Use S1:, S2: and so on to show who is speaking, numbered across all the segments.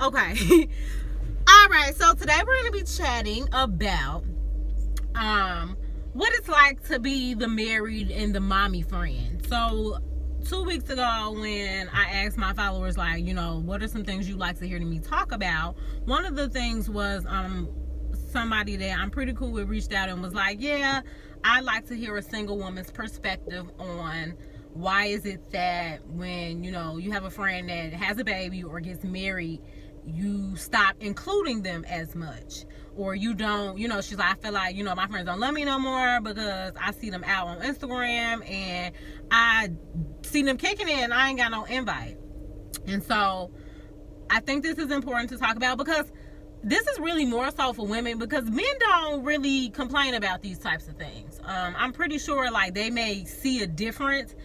S1: Okay. All right. So today we're going to be chatting about what it's like to be the married and the mommy friend. So 2 weeks ago, when I asked my followers, like, what are some things you like to hear me talk about? One of the things was somebody that I'm pretty cool with reached out and was like, yeah, I'd like to hear a single woman's perspective on why is it that when, you have a friend that has a baby or gets married, you stop including them as much, or you don't, she's like, I feel like, my friends don't love me no more because I see them out on Instagram and I see them kicking it and I ain't got no invite. And so I think this is important to talk about because this is really more so for women, because men don't really complain about these types of things. I'm pretty sure like they may see a difference,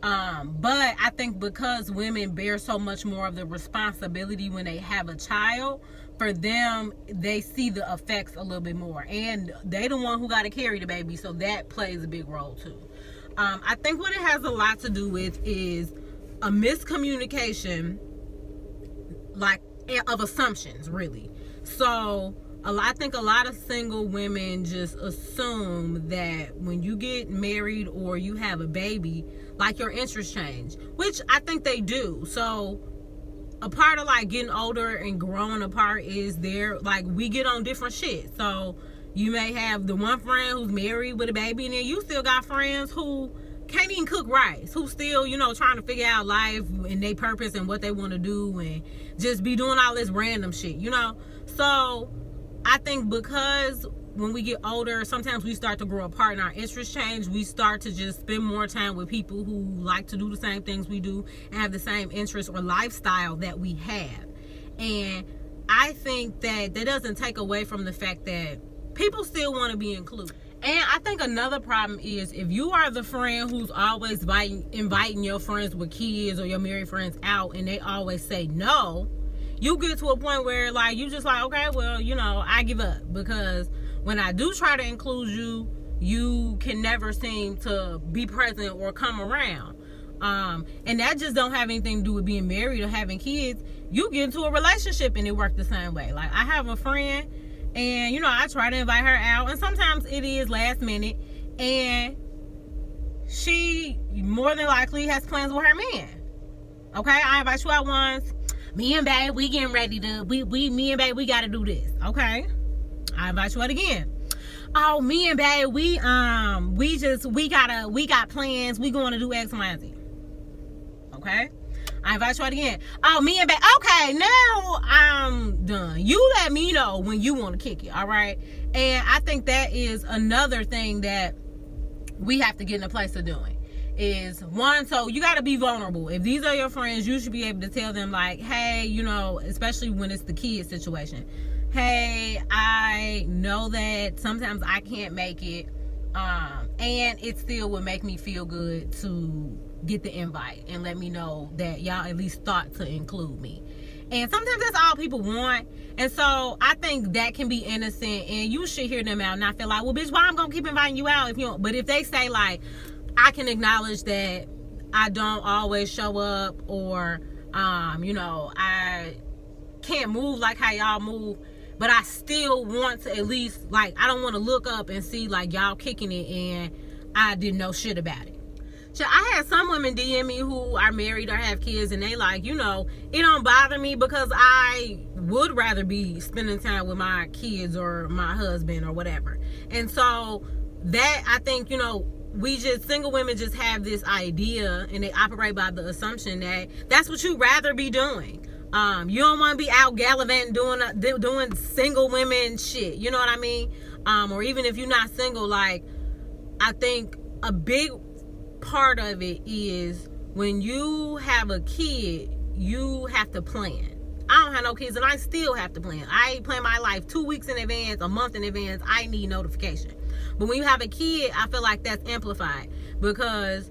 S1: but I think because women bear so much more of the responsibility when they have a child, for them, they see the effects a little bit more. And they the one who got to carry the baby, so that plays a big role too. I think what it has a lot to do with is a miscommunication, like, of assumptions, really. So I think a lot of single women just assume that when you get married or you have a baby, like, your interests change, which I think they do. So a part of like getting older and growing apart is we get on different shit. So you may have the one friend who's married with a baby, and then you still got friends who can't even cook rice, who still, trying to figure out life and their purpose and what they want to do and just be doing all this random shit, So I think because when we get older, sometimes we start to grow apart and our interests change. We start to just spend more time with people who like to do the same things we do and have the same interests or lifestyle that we have. And I think that doesn't take away from the fact that people still want to be included. And I think another problem is if you are the friend who's always inviting your friends with kids or your married friends out and they always say no, you get to a point where like you just like, okay, well, I give up, because when I do try to include you, you can never seem to be present or come around. And that just don't have anything to do with being married or having kids. You get into a relationship and it works the same way. Like, I have a friend and, I try to invite her out, and sometimes it is last minute, and she more than likely has plans with her man. Okay, I invite you out once. Me and babe, we getting ready to, me and babe, we got to do this. Okay, I invite you out again. Oh, me and babe, we got plans. We going to do X, Y, and Z. Okay, I invite you out again. Oh, me and babe, okay, now I'm done. You let me know when you want to kick it, all right? And I think that is another thing that we have to get in a place of doing. Is one, so you got to be vulnerable. If these are your friends, you should be able to tell them like, hey, especially when it's the kid situation, hey, I know that sometimes I can't make it, and it still would make me feel good to get the invite and let me know that y'all at least thought to include me. And sometimes that's all people want. And so I think that can be innocent, and you should hear them out and not feel like, well, bitch, why I'm gonna keep inviting you out if you don't? But if they say like, I can acknowledge that I don't always show up, or I can't move like how y'all move, but I still want to at least, like, I don't want to look up and see like y'all kicking it and I didn't know shit about it. So I had some women DM me who are married or have kids, and they like, it don't bother me because I would rather be spending time with my kids or my husband or whatever. And so that, I think, single women just have this idea, and they operate by the assumption that that's what you'd rather be doing. You don't want to be out gallivanting doing single women shit. You know what I mean? Or even if you're not single, like, I think a big part of it is when you have a kid, you have to plan. I don't have no kids, and I still have to plan. I plan my life 2 weeks in advance, a month in advance. I need notification. But when you have a kid, I feel like that's amplified, because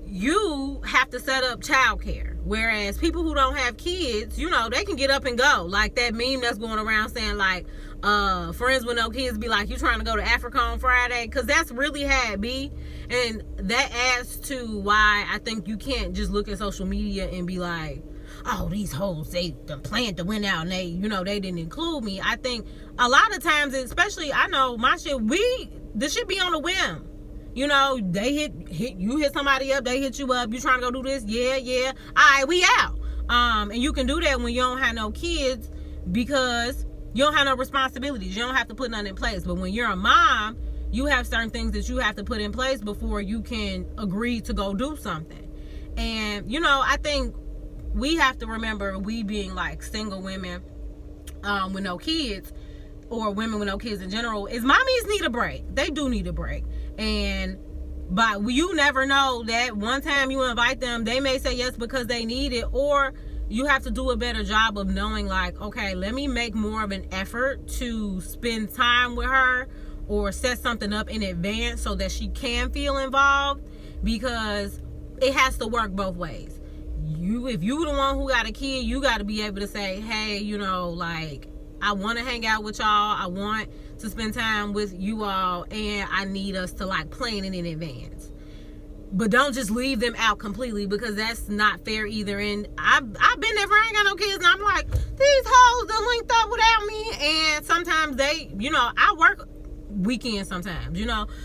S1: you have to set up childcare. Whereas people who don't have kids, they can get up and go. Like that meme that's going around saying like, friends with no kids be like, you trying to go to Africa on Friday? Because that's really how it be. And that adds to why I think you can't just look at social media and be like, oh, these hoes, they done planned to win out and they didn't include me. I think a lot of times, especially, I know my shit, the shit be on a whim. They hit somebody up, they hit you up, you trying to go do this, yeah, all right, we out. And you can do that when you don't have no kids because you don't have no responsibilities. You don't have to put nothing in place. But when you're a mom, you have certain things that you have to put in place before you can agree to go do something. And, I think we have to remember, we being like single women with no kids, or women with no kids in general, is mommies need a break. They do need a break. But you never know that one time you invite them, they may say yes because they need it, or you have to do a better job of knowing, like, okay, let me make more of an effort to spend time with her or set something up in advance so that she can feel involved, because it has to work both ways. If you the one who got a kid, you got to be able to say, hey, like, I want to hang out with y'all, I want to spend time with you all, and I need us to like plan it in advance. But don't just leave them out completely, because that's not fair either. And I've been there, I ain't got no kids, and I'm like, these hoes done linked up without me. And sometimes they, I work weekends sometimes,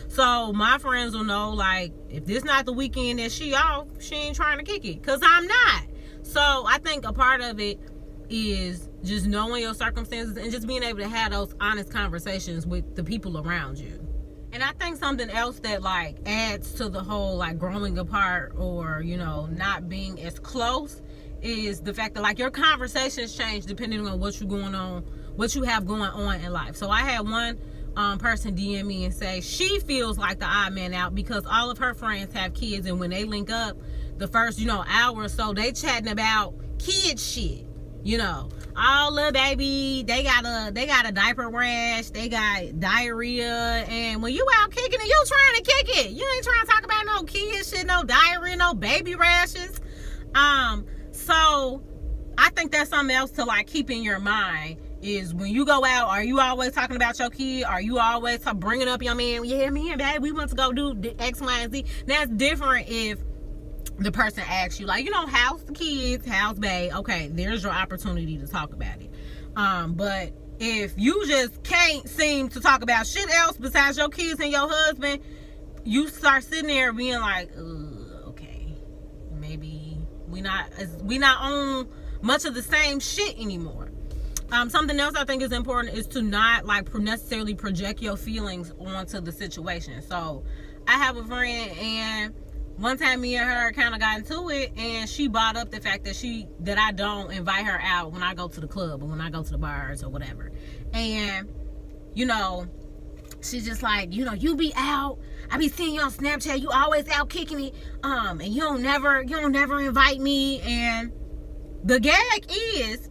S1: so my friends will know, like, if this not the weekend that she off, she ain't trying to kick it, because I'm not. So I think a part of it is just knowing your circumstances and just being able to have those honest conversations with the people around you. And I think something else that like adds to the whole like growing apart or not being as close is the fact that like your conversations change depending on what you have going on in life. So I had one person DM me and say she feels like the odd man out because all of her friends have kids, and when they link up the first hour or so, they chatting about kid shit. Oh, little baby, they got a diaper rash, they got diarrhea, and when you out kicking it, you trying to kick it. You ain't trying to talk about no kid shit, no diarrhea, no baby rashes. So I think that's something else to like keep in your mind is when you go out, are you always talking about your kid? Are you always bringing up your man? Yeah, me and babe, we want to go do X, Y, and Z. That's different if the person asks you, like, how's the kids, how's babe? Okay, there's your opportunity to talk about it. But if you just can't seem to talk about shit else besides your kids and your husband, you start sitting there being like, okay, maybe we not on much of the same shit anymore. Something else I think is important is to not like necessarily project your feelings onto the situation. So I have a friend, and one time me and her kind of got into it, and she brought up the fact that I don't invite her out when I go to the club or when I go to the bars or whatever. And she's just like, you be out, I be seeing you on Snapchat, you always out kicking it, and you don't never invite me. And the gag is,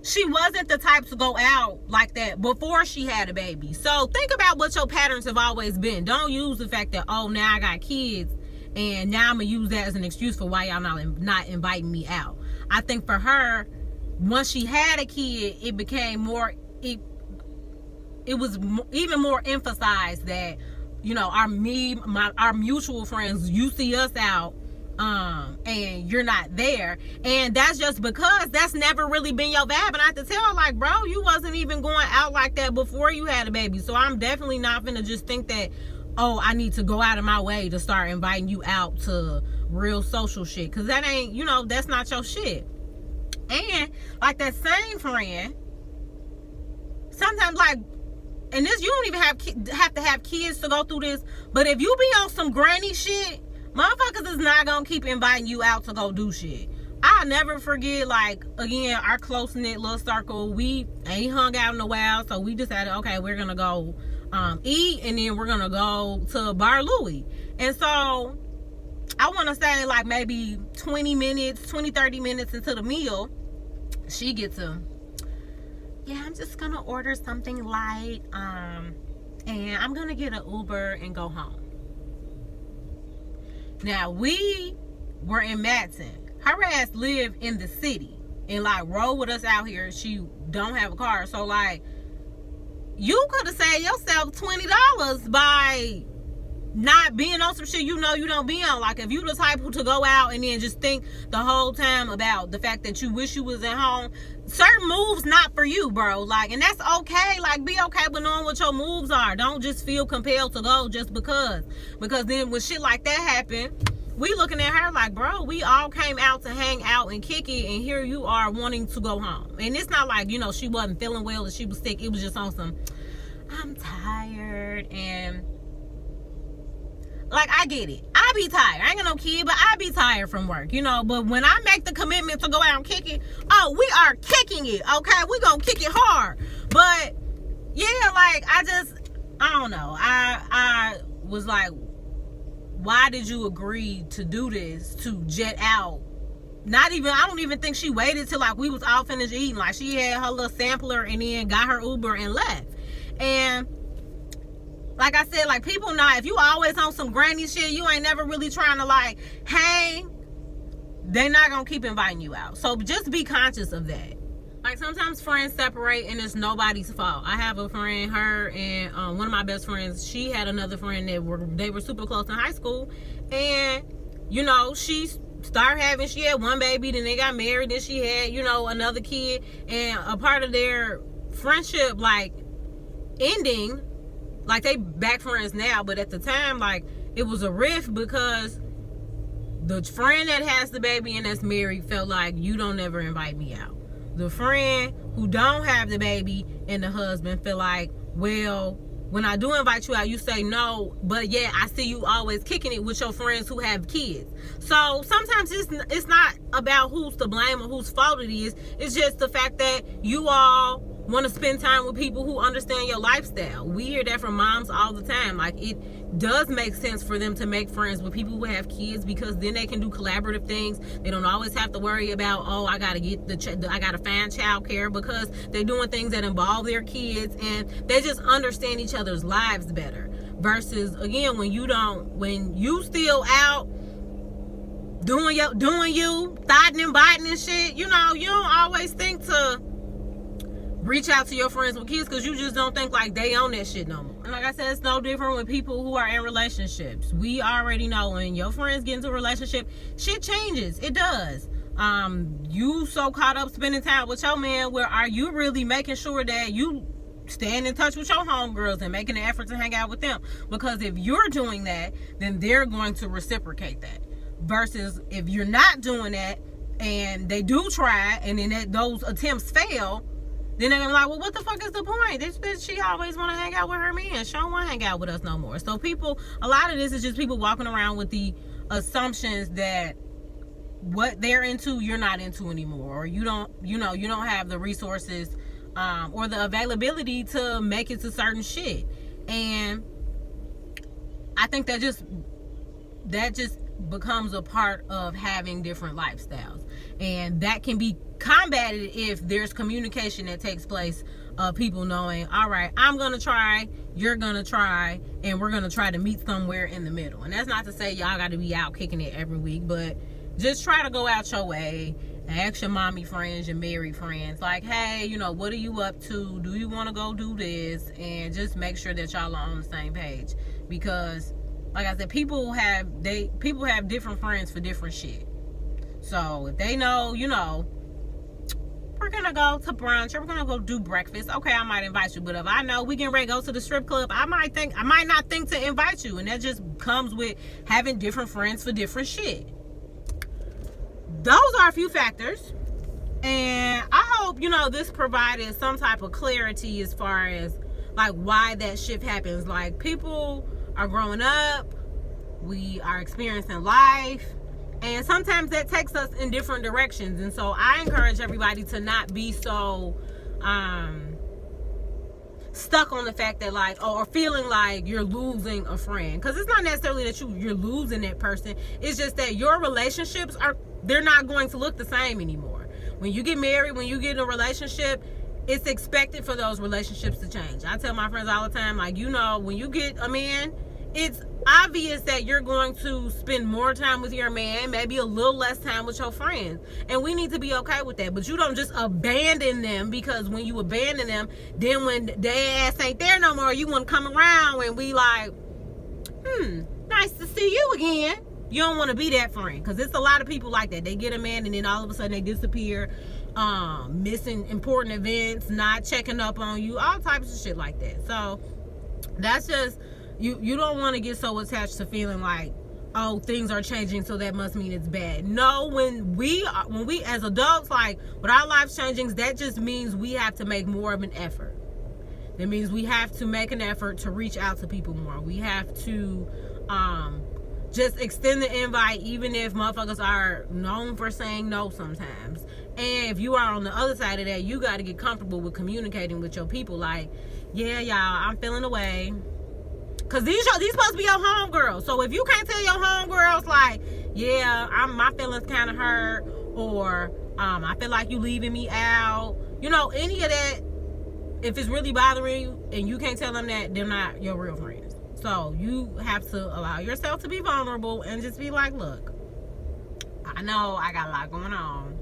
S1: she wasn't the type to go out like that before she had a baby. So think about what your patterns have always been. Don't use the fact that, oh, now I got kids and now I'm gonna use that as an excuse for why y'all not inviting me out. I think for her, once she had a kid, it became more, it was even more emphasized that, our mutual friends, you see us out, and you're not there. And that's just because that's never really been your vibe. And I have to tell her, like, bro, you wasn't even going out like that before you had a baby. So I'm definitely not gonna just think that, oh, I need to go out of my way to start inviting you out to real social shit, because that ain't, that's not your shit. And like that same friend, sometimes, like, and this, you don't even have to have kids to go through this, but if you be on some granny shit, motherfuckers is not gonna keep inviting you out to go do shit. I'll never forget, like, again, our close-knit little circle, we ain't hung out in a while, so we decided, okay, we're gonna go eat, and then we're gonna go to Bar Louie. And so I want to say, like, maybe 30 minutes into the meal, she gets yeah, I'm just gonna order something light, and I'm gonna get an Uber and go home. Now, we were in Matson. Her ass live in the city and like roll with us out here. She don't have a car, so like, you could have saved yourself $20 by not being on some shit you know you don't be on. Like, if you the type who to go out and then just think the whole time about the fact that you wish you was at home, certain moves not for you, bro. Like, and that's okay. Like, be okay with knowing what your moves are. Don't just feel compelled to go just because then when shit like that happen, we looking at her like, bro, we all came out to hang out and kick it, and here you are wanting to go home. And it's not like, you know, she wasn't feeling well or she was sick. It was just on some, I'm tired. And like, I get it. I be tired. I ain't got no kid, but I be tired from work, you know. But when I make the commitment to go out and kick it, oh, we are kicking it, okay? We gonna kick it hard. But yeah, like, I don't know. I was like, why did you agree to do this, to jet out? I don't even think she waited till like we was all finished eating. Like, she had her little sampler and then got her Uber and left. And like I said, like, people not, if you always on some granny shit, you ain't never really trying to like hang, they not gonna keep inviting you out. So just be conscious of that. Like, sometimes friends separate and it's nobody's fault. I have a friend, her and one of my best friends, she had another friend that they were super close in high school, and you know, she had one baby, then they got married, then she had, you know, another kid, and a part of their friendship like ending, like, they back friends now, but at the time, like, it was a rift because the friend that has the baby and that's married felt like, you don't ever invite me out. The friend who don't have the baby and the husband feel like, well, when I do invite you out, you say no, but yeah, I see you always kicking it with your friends who have kids. So sometimes it's not about who's to blame or whose fault it is. It's just the fact that you all want to spend time with people who understand your lifestyle. We hear that from moms all the time. Like, it does make sense for them to make friends with people who have kids, because then they can do collaborative things. They don't always have to worry about, oh, I gotta find childcare, because they're doing things that involve their kids, and they just understand each other's lives better. Versus, again, when you still out doing you, thotting and biting and shit, you know, you don't always think to reach out to your friends with kids, because you just don't think like they own that shit no more. And like I said, it's no different with people who are in relationships. We already know when your friends get into a relationship, shit changes. It does. You so caught up spending time with your man, where are you really making sure that you staying in touch with your homegirls and making an effort to hang out with them? Because if you're doing that, then they're going to reciprocate that. Versus if you're not doing that and they do try, and then those attempts fail, then they're gonna be like, well, what the fuck is the point? This bitch, she always want to hang out with her man. She don't want to hang out with us no more. So a lot of this is just people walking around with the assumptions that what they're into, you're not into anymore, or you don't have the resources or the availability to make it to certain shit. And I think that just becomes a part of having different lifestyles, and that can be combated if there's communication that takes place of people knowing, all right, I'm gonna try, you're gonna try, and we're gonna try to meet somewhere in the middle. And that's not to say y'all gotta be out kicking it every week, but just try to go out your way and ask your mommy friends, your married friends, like, hey, you know, what are you up to? Do you want to go do this? And just make sure that y'all are on the same page, because like I said, people have different friends for different shit. So if they know, you know, we're gonna go to brunch or we're gonna go do breakfast, okay, I might invite you. But if I know we getting ready to go to the strip club, I might not think to invite you. And that just comes with having different friends for different shit. Those are a few factors, and I hope, you know, this provided some type of clarity as far as like why that shift happens. Like, people are growing up, we are experiencing life, and sometimes that takes us in different directions. And so I encourage everybody to not be so stuck on the fact that, like, or feeling like you're losing a friend, because it's not necessarily that you're losing that person. It's just that your relationships they're not going to look the same anymore. When you get married, when you get in a relationship, it's expected for those relationships to change. I tell my friends all the time, like, you know, when you get a man, it's obvious that you're going to spend more time with your man, maybe a little less time with your friends. And we need to be okay with that. But you don't just abandon them, because when you abandon them, then when their ass ain't there no more, you want to come around and we like, nice to see you again. You don't want to be that friend, because it's a lot of people like that. They get a man and then all of a sudden they disappear, missing important events, not checking up on you, all types of shit like that. So that's just, you don't want to get so attached to feeling like, oh, things are changing, so that must mean it's bad. No, when we as adults, like, with our lives changing, that just means we have to make more of an effort. That means we have to make an effort to reach out to people more. We have to just extend the invite, even if motherfuckers are known for saying no sometimes. And if you are on the other side of that, you got to get comfortable with communicating with your people. Like, yeah, y'all, I'm feeling away. Because these supposed to be your homegirls. So if you can't tell your homegirls, like, yeah, my feelings kind of hurt, or I feel like you leaving me out, any of that, if it's really bothering you and you can't tell them that, they're not your real friends. So you have to allow yourself to be vulnerable and just be like, look, I know I got a lot going on,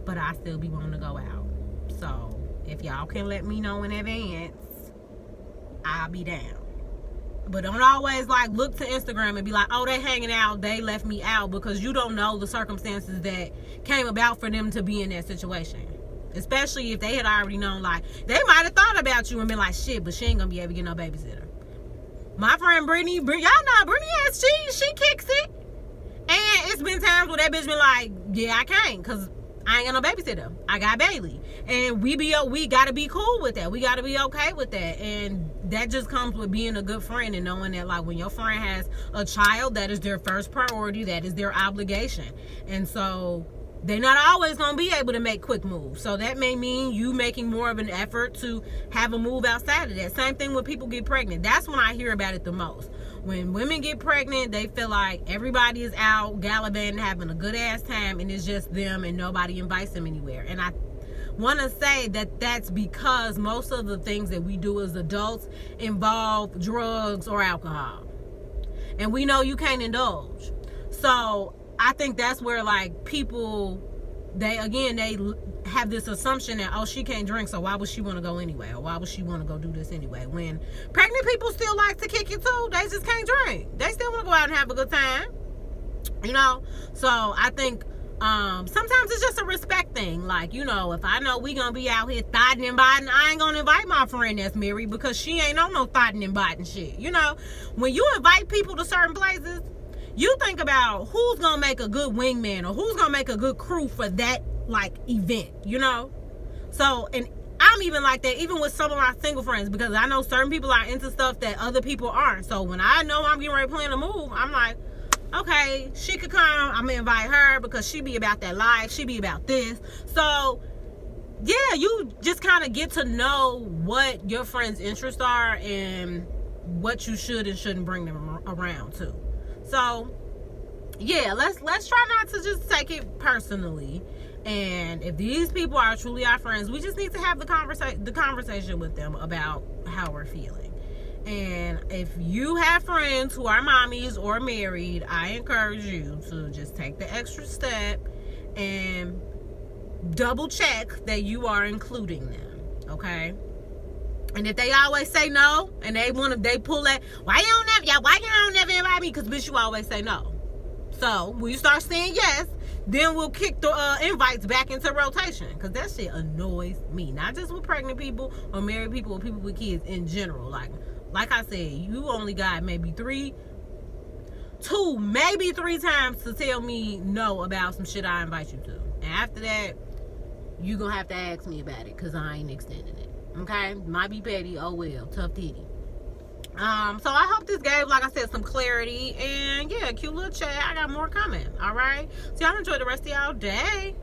S1: but I still be wanting to go out. So if y'all can let me know in advance, I'll be down. But don't always like look to Instagram and be like, oh, they hanging out, they left me out, because you don't know the circumstances that came about for them to be in that situation. Especially if they had already known, like, they might have thought about you and been like, shit, but she ain't gonna be able to get no babysitter. My friend Brittany, y'all know Brittany, she kicks it. And it's been times where that bitch been like, yeah, I can't, because I ain't got no babysitter. I got Bailey. And we gotta be cool with that. We gotta be okay with that. And that just comes with being a good friend and knowing that, like, when your friend has a child, that is their first priority, that is their obligation. And so they're not always gonna be able to make quick moves. So that may mean you making more of an effort to have a move outside of that. Same thing when people get pregnant. That's when I hear about it the most. When women get pregnant, they feel like everybody is out gallivanting, having a good ass time, and it's just them and nobody invites them anywhere. And I want to say that that's because most of the things that we do as adults involve drugs or alcohol, and we know you can't indulge. So I think that's where, like, people, they have this assumption that, oh, she can't drink, so why would she want to go anyway, or why would she want to go do this anyway, when pregnant people still like to kick it too. They just can't drink. They still want to go out and have a good time, so I think sometimes it's just a respect thing. Like, if I know we gonna be out here thotting and biting, I ain't gonna invite my friend that's married, because she ain't on no thotting and biting shit. When you invite people to certain places, you think about who's gonna make a good wingman, or who's gonna make a good crew for that, like, event, So, and I'm even like that even with some of my single friends, because I know certain people are into stuff that other people aren't. So when I know I'm getting ready to plan a move, I'm like, okay, she could come, I'm gonna invite her, because she be about that life, she be about this. So yeah, you just kind of get to know what your friends' interests are and what you should and shouldn't bring them around to. So yeah, let's try not to just take it personally. And if these people are truly our friends, we just need to have the conversation with them about how we're feeling. And if you have friends who are mommies or married, I encourage you to just take the extra step and double check that you are including them, okay? And if they always say no, and they pull that, why you don't never invite me? Because bitch, you always say no. So when you start saying yes, then we'll kick the invites back into rotation, because that shit annoys me. Not just with pregnant people or married people or people with kids in general. Like I said, you only got maybe 3 times to tell me no about some shit I invite you to. And after that, you gonna have to ask me about it, because I ain't extending it. Okay? Might be petty, oh well, tough titty. So I hope this gave, like I said, some clarity. And yeah, cute little chat. I got more coming. All right? So y'all enjoy the rest of y'all day.